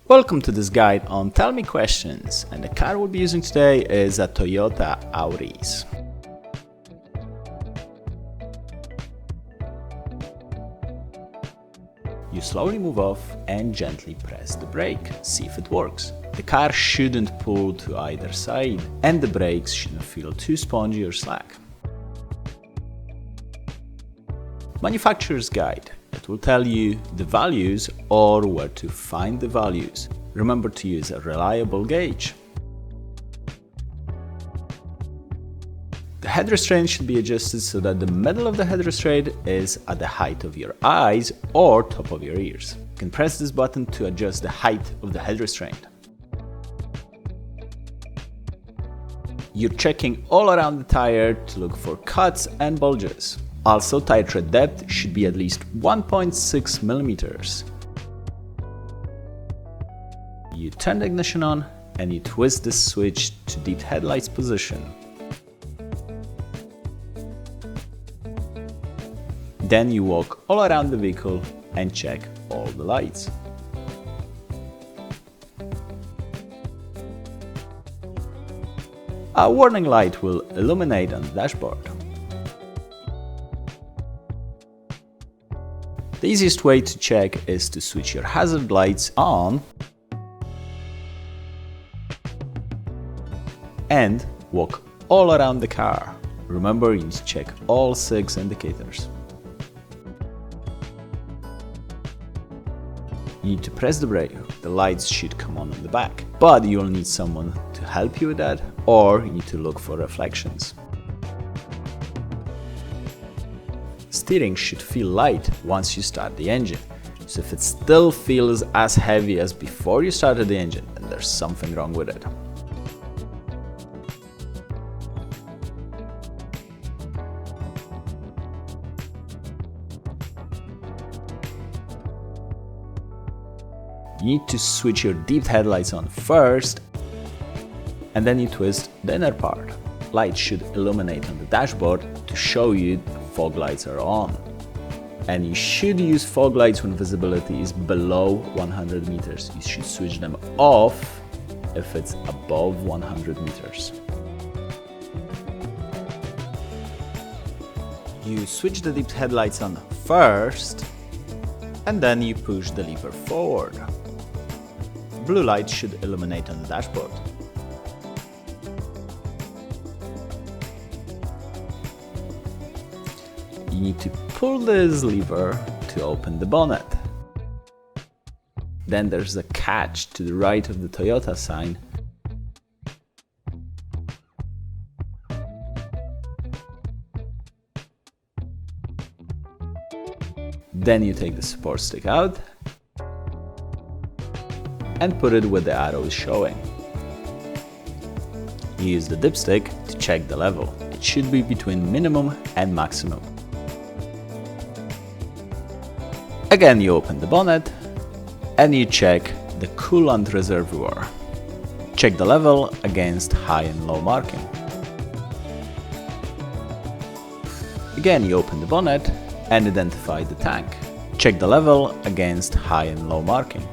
Welcome to this guide on Tell Me Questions, and the car we'll be using today is a Toyota Auris. You slowly move off and gently press the brake, see if it works. The car shouldn't pull to either side and the brakes shouldn't feel too spongy or slack. Manufacturer's guide. It will tell you the values or where to find the values. Remember to use a reliable gauge. The head restraint should be adjusted so that the middle of the head restraint is at the height of your eyes or top of your ears. You can press this button to adjust the height of the head restraint. You're checking all around the tire to look for cuts and bulges. Also, tire tread depth should be at least 1.6 millimeters. You turn the ignition on and you twist the switch to deep headlights position. Then you walk all around the vehicle and check all the lights. A warning light will illuminate on the dashboard. The easiest way to check is to switch your hazard lights on and walk all around the car. Remember, you need to check all 6 indicators. You need to press the brake. The lights should come on the back, but you'll need someone to help you with that, or you need to look for reflections. Steering should feel light once you start the engine, so if it still feels as heavy as before you started the engine, then there's something wrong with it. You need to switch your deep headlights on first, and then you twist the inner part. Lights should illuminate on the dashboard to show you the fog lights are on. And you should use fog lights when visibility is below 100 meters. You should switch them off if it's above 100 meters. You switch the deep headlights on first, and then you push the lever forward. Blue light should illuminate on the dashboard. You need to pull this lever to open the bonnet. Then there's a catch to the right of the Toyota sign. Then you take the support stick out and put it where the arrow is showing. You use the dipstick to check the level. It should be between minimum and maximum. Again, you open the bonnet and you check the coolant reservoir. Check the level against high and low marking. Again, you open the bonnet and identify the tank. Check the level against high and low marking.